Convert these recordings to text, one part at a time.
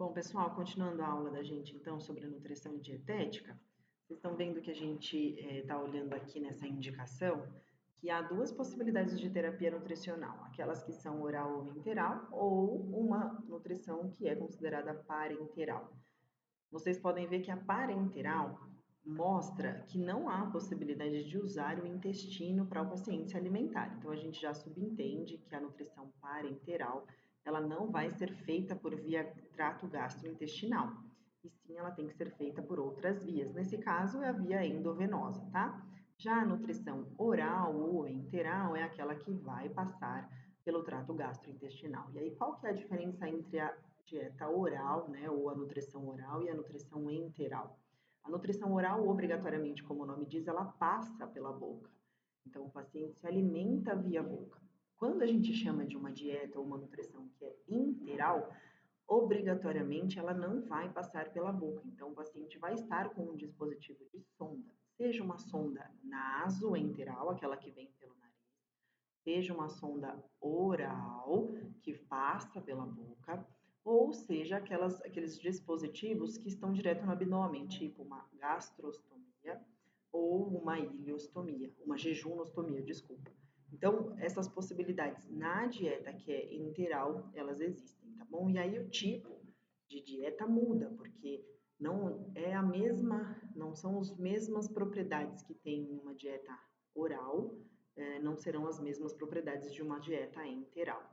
Bom, pessoal, continuando a aula da gente, então, sobre nutrição e dietética, vocês estão vendo que a gente está olhando aqui nessa indicação que há duas possibilidades de terapia nutricional, aquelas que são oral ou interal, ou uma nutrição que é considerada parenteral. Vocês podem ver que a parenteral mostra que não há possibilidade de usar o intestino para o paciente se alimentar. Então, a gente já subentende que a nutrição parenteral ela não vai ser feita por via trato gastrointestinal, e sim ela tem que ser feita por outras vias. Nesse caso, é a via endovenosa, tá? Já a nutrição oral ou enteral é aquela que vai passar pelo trato gastrointestinal. E aí, qual que é a diferença entre a dieta oral, né, ou a nutrição oral e a nutrição enteral? A nutrição oral, obrigatoriamente, como o nome diz, ela passa pela boca. Então, o paciente se alimenta via boca. Quando a gente chama de uma dieta ou uma nutrição que é interal, obrigatoriamente ela não vai passar pela boca. Então, o paciente vai estar com um dispositivo de sonda, seja uma sonda nasoenteral, aquela que vem pelo nariz, seja uma sonda oral, que passa pela boca, ou seja aqueles dispositivos que estão direto no abdômen, tipo uma gastrostomia ou uma ileostomia, uma jejunostomia, desculpa. Então, essas possibilidades na dieta que é interal, elas existem, tá bom? E aí o tipo de dieta muda, porque não é a mesma, não são as mesmas propriedades que tem em uma dieta oral, não serão as mesmas propriedades de uma dieta enteral.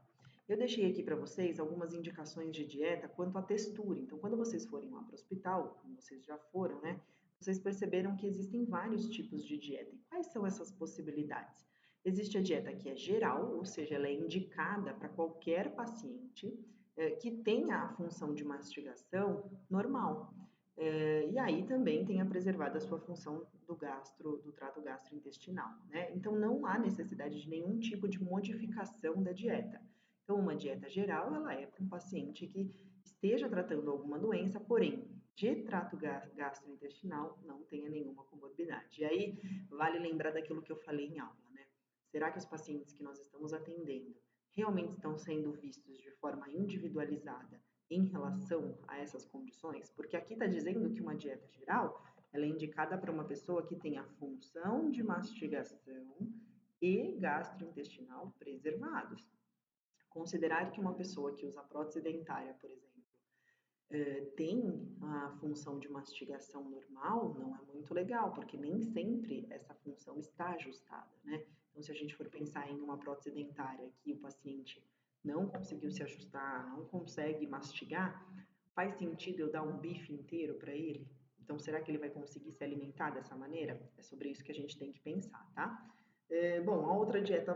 Eu deixei aqui para vocês algumas indicações de dieta quanto à textura. Então, quando vocês forem lá para o hospital, como vocês já foram, né? Vocês perceberam que existem vários tipos de dieta. E quais são essas possibilidades? Existe a dieta que é geral, ou seja, ela é indicada para qualquer paciente que tenha a função de mastigação normal. E aí também tenha preservado a sua função do trato gastrointestinal, né? Então não há necessidade de nenhum tipo de modificação da dieta. Então uma dieta geral, ela é para um paciente que esteja tratando alguma doença, porém de trato gastrointestinal não tenha nenhuma comorbidade. E aí vale lembrar daquilo que eu falei em aula, né? Será que os pacientes que nós estamos atendendo realmente estão sendo vistos de forma individualizada em relação a essas condições? Porque aqui está dizendo que uma dieta geral ela é indicada para uma pessoa que tem a função de mastigação e gastrointestinal preservados. Considerar que uma pessoa que usa prótese dentária, por exemplo, tem a função de mastigação normal, não é muito legal, porque nem sempre essa função está ajustada, né? Então, se a gente for pensar em uma prótese dentária que o paciente não conseguiu se ajustar, não consegue mastigar, faz sentido eu dar um bife inteiro para ele? Então, será que ele vai conseguir se alimentar dessa maneira? É sobre isso que a gente tem que pensar, tá? Bom, a outra dieta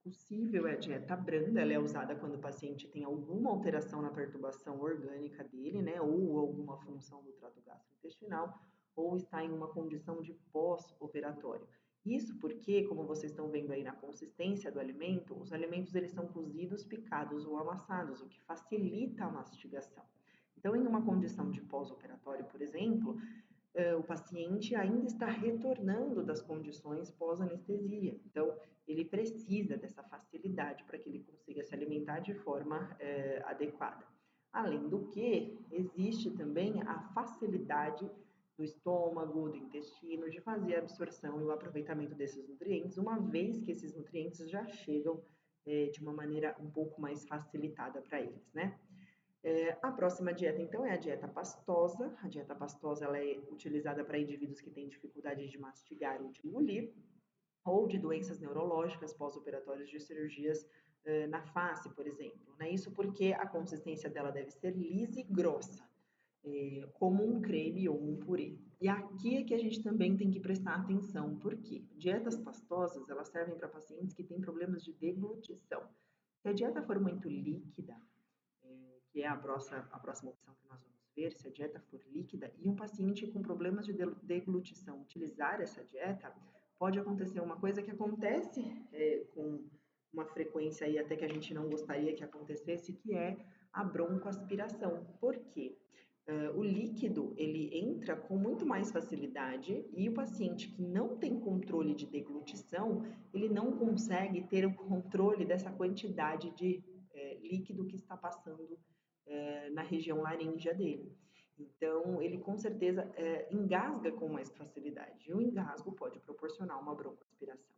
possível é a dieta branda, ela é usada quando o paciente tem alguma alteração na perturbação orgânica dele, né, ou alguma função do trato gastrointestinal, ou está em uma condição de pós-operatório. Isso porque, como vocês estão vendo aí na consistência do alimento, os alimentos eles são cozidos, picados ou amassados, o que facilita a mastigação. Então, em uma condição de pós-operatório, por exemplo, o paciente ainda está retornando das condições pós-anestesia. Então, ele precisa dessa facilidade para que ele consiga se alimentar de forma adequada. Além do que, existe também a facilidade do estômago, do intestino, de fazer a absorção e o aproveitamento desses nutrientes, uma vez que esses nutrientes já chegam de uma maneira um pouco mais facilitada para eles, né? A próxima dieta, então, é a dieta pastosa. A dieta pastosa ela é utilizada para indivíduos que têm dificuldade de mastigar ou de engolir, ou de doenças neurológicas pós-operatórias de cirurgias na face, por exemplo. Né? Isso porque a consistência dela deve ser lisa e grossa, como um creme ou um purê. E aqui é que a gente também tem que prestar atenção, porque dietas pastosas elas servem para pacientes que têm problemas de deglutição. Se a dieta for muito líquida, que é a próxima opção que nós vamos ver, se a dieta for líquida, e um paciente com problemas de deglutição utilizar essa dieta, pode acontecer uma coisa que acontece com uma frequência aí até que a gente não gostaria que acontecesse, que é a broncoaspiração. Por quê? O líquido ele entra com muito mais facilidade e o paciente que não tem controle de deglutição, ele não consegue ter o controle dessa quantidade de líquido que está passando na região laríngea dele. Então, ele com certeza engasga com mais facilidade. E o engasgo pode proporcionar uma broncoaspiração.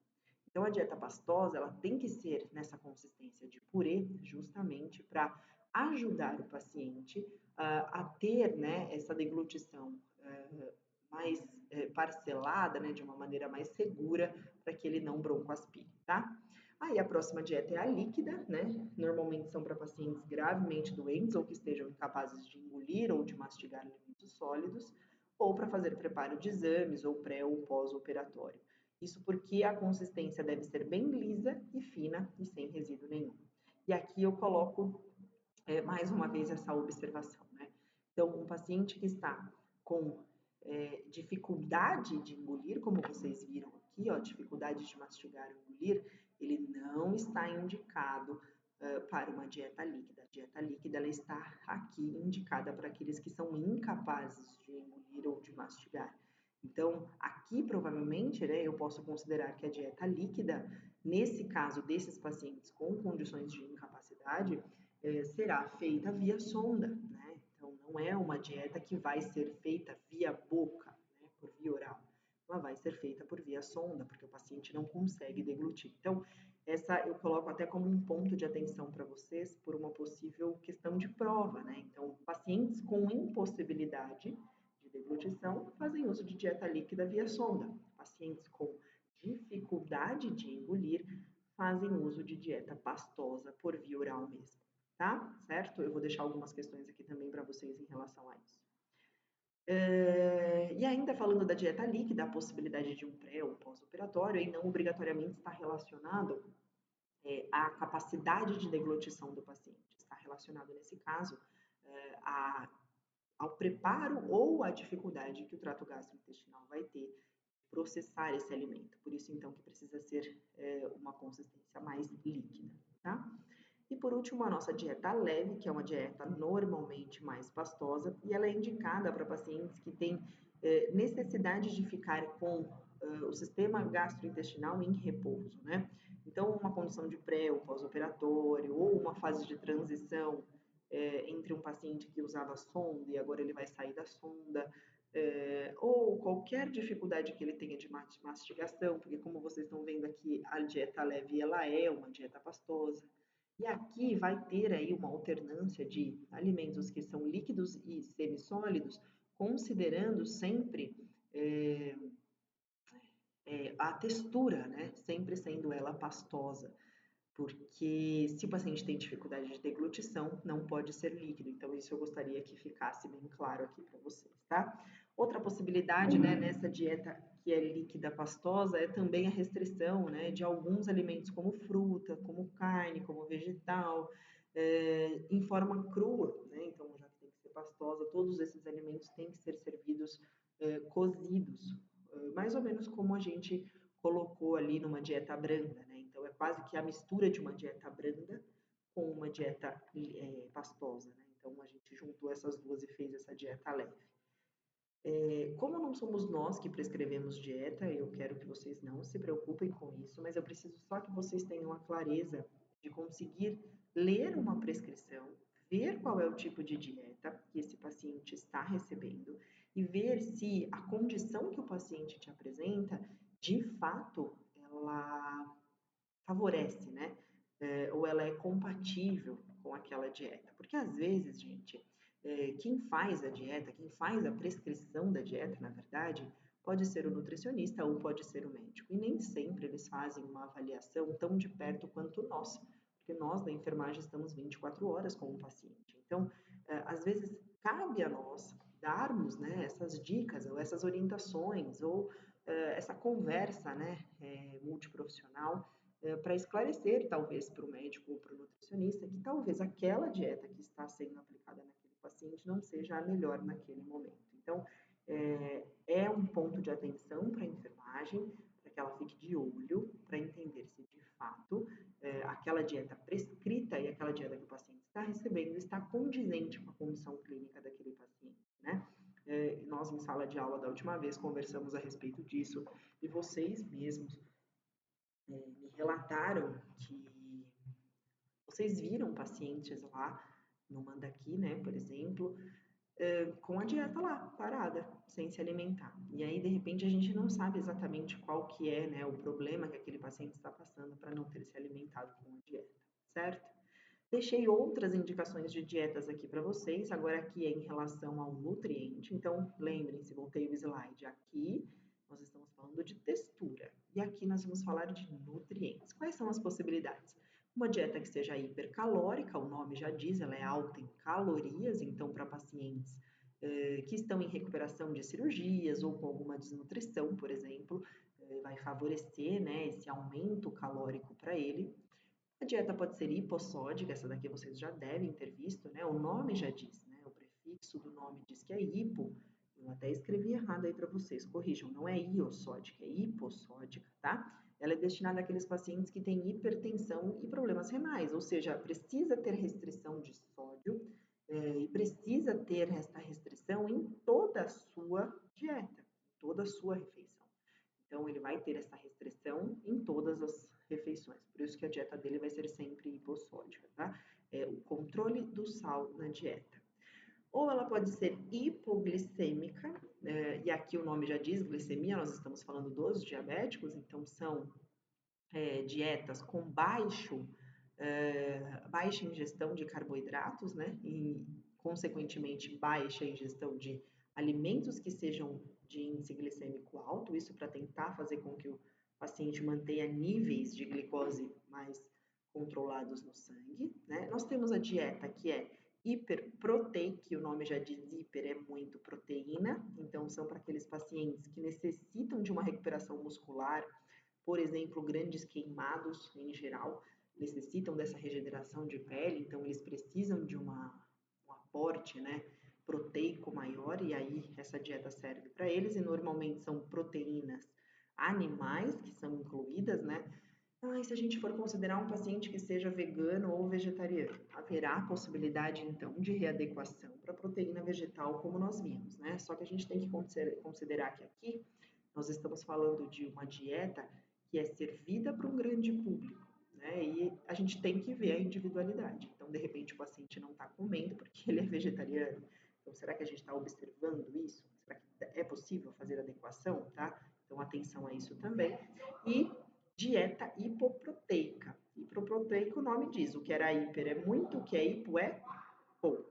Então, a dieta pastosa, ela tem que ser nessa consistência de purê, justamente para ajudar o paciente a ter, né, essa deglutição mais parcelada, né, de uma maneira mais segura, para que ele não broncoaspire, tá? Aí a próxima dieta é a líquida, né? Normalmente são para pacientes gravemente doentes ou que estejam incapazes de engolir ou de mastigar alimentos sólidos, ou para fazer preparo de exames ou pré ou pós-operatório. Isso porque a consistência deve ser bem lisa e fina e sem resíduo nenhum. E aqui eu coloco mais uma vez essa observação, né? Então, um paciente que está com dificuldade de engolir, como vocês viram aqui, ó, dificuldade de mastigar ou engolir, ele não está indicado para uma dieta líquida. A dieta líquida ela está aqui indicada para aqueles que são incapazes de engolir ou de mastigar. Então, aqui provavelmente, né, eu posso considerar que a dieta líquida, nesse caso desses pacientes com condições de incapacidade, será feita via sonda, né? Então, não é uma dieta que vai ser feita via boca, né, por via oral. Ela vai ser feita por via sonda, porque o paciente não consegue deglutir. Então, essa eu coloco até como um ponto de atenção para vocês por uma possível questão de prova, né? Então, pacientes com impossibilidade de deglutição fazem uso de dieta líquida via sonda. Pacientes com dificuldade de engolir fazem uso de dieta pastosa por via oral mesmo, tá? Certo? Eu vou deixar algumas questões aqui também para vocês em relação a isso. E ainda falando da dieta líquida, a possibilidade de um pré ou pós-operatório e não obrigatoriamente está relacionado à capacidade de deglutição do paciente. Está relacionado, nesse caso, ao preparo ou à dificuldade que o trato gastrointestinal vai ter de processar esse alimento. Por isso, então, que precisa ser uma consistência mais líquida, tá? E por último, a nossa dieta leve, que é uma dieta normalmente mais pastosa, e ela é indicada para pacientes que têm necessidade de ficar com o sistema gastrointestinal em repouso, né? Então, uma condição de pré ou pós-operatório, ou uma fase de transição entre um paciente que usava sonda e agora ele vai sair da sonda, ou qualquer dificuldade que ele tenha de mastigação, porque como vocês estão vendo aqui, a dieta leve ela é uma dieta pastosa. E aqui vai ter aí uma alternância de alimentos que são líquidos e semissólidos, considerando sempre a textura, né? Sempre sendo ela pastosa, porque se o paciente tem dificuldade de deglutição, não pode ser líquido. Então, isso eu gostaria que ficasse bem claro aqui para vocês, tá? Outra possibilidade, né, nessa dieta que é líquida pastosa é também a restrição, né, de alguns alimentos como fruta, como carne, como vegetal, em forma crua, né? Então, já que tem que ser pastosa, todos esses alimentos têm que ser servidos cozidos, mais ou menos como a gente colocou ali numa dieta branda, né? Então, é quase que a mistura de uma dieta branda com uma dieta pastosa, né? Então, a gente juntou essas duas e fez essa dieta leve. Como não somos nós que prescrevemos dieta, eu quero que vocês não se preocupem com isso, mas eu preciso só que vocês tenham a clareza de conseguir ler uma prescrição, ver qual é o tipo de dieta que esse paciente está recebendo e ver se a condição que o paciente te apresenta, de fato, ela favorece, né? Ou ela é compatível com aquela dieta. Porque às vezes, gente, quem faz a dieta, quem faz a prescrição da dieta, na verdade, pode ser o nutricionista ou pode ser o médico. E nem sempre eles fazem uma avaliação tão de perto quanto nós, porque nós da enfermagem estamos 24 horas com o paciente. Então, às vezes, cabe a nós darmos, né, essas dicas ou essas orientações ou essa conversa, né, multiprofissional para esclarecer, talvez, para o médico ou para o nutricionista, que talvez aquela dieta que está sendo aplicada naquele paciente não seja a melhor naquele momento. Então, é um ponto de atenção para a enfermagem, para que ela fique de olho, para entender se de fato aquela dieta prescrita e aquela dieta que o paciente está recebendo está condizente com a condição clínica daquele paciente, né? Nós, em sala de aula da última vez, conversamos a respeito disso e vocês mesmos me relataram que vocês viram pacientes lá numa daqui, né, por exemplo, com a dieta lá, parada, sem se alimentar. E aí, de repente, a gente não sabe exatamente qual que é, né, o problema que aquele paciente está passando para não ter se alimentado com a dieta, certo? Deixei outras indicações de dietas aqui para vocês, agora aqui é em relação ao nutriente, então lembrem-se, voltei o slide aqui, nós estamos falando de textura, e aqui nós vamos falar de nutrientes. Quais são as possibilidades? Uma dieta que seja hipercalórica, o nome já diz, ela é alta em calorias, então para pacientes que estão em recuperação de cirurgias ou com alguma desnutrição, por exemplo, vai favorecer, né, esse aumento calórico para ele. A dieta pode ser hipossódica, essa daqui vocês já devem ter visto, né? O nome já diz, né? O prefixo do nome diz que é hipo. Eu até escrevi errado aí para vocês, corrijam, não é iossódica, é hipossódica, tá? Ela é destinada àqueles pacientes que têm hipertensão e problemas renais, ou seja, precisa ter restrição de sódio e precisa ter esta restrição em toda a sua dieta, em toda a sua refeição. Então, ele vai ter essa restrição em todas as refeições. Por isso que a dieta dele vai ser sempre hipossódica, tá? É o controle do sal na dieta. Ou ela pode ser hipoglicêmica, e aqui o nome já diz glicemia, nós estamos falando dos diabéticos, então são dietas com baixa ingestão de carboidratos, né? E, consequentemente, baixa ingestão de alimentos que sejam de índice glicêmico alto, isso para tentar fazer com que o paciente mantenha níveis de glicose mais controlados no sangue, né? Nós temos a dieta que é hiperproteica, que o nome já diz hiper, é muito proteína, então são para aqueles pacientes que necessitam de uma recuperação muscular, por exemplo, grandes queimados em geral necessitam dessa regeneração de pele, então eles precisam de um aporte, né, proteico maior e aí essa dieta serve para eles e normalmente são proteínas animais que são incluídas, né? Ah, e se a gente for considerar um paciente que seja vegano ou vegetariano, haverá possibilidade então de readequação para proteína vegetal, como nós vimos, né? Só que a gente tem que considerar que aqui nós estamos falando de uma dieta que é servida para um grande público, né? E a gente tem que ver a individualidade. Então, de repente, o paciente não está comendo porque ele é vegetariano. Então, será que a gente está observando isso? Será que é possível fazer adequação, tá? Então, atenção a isso também. E dieta hipoproteica. Hipoproteica, o nome diz, o que era hiper é muito, o que é hipo é pouco.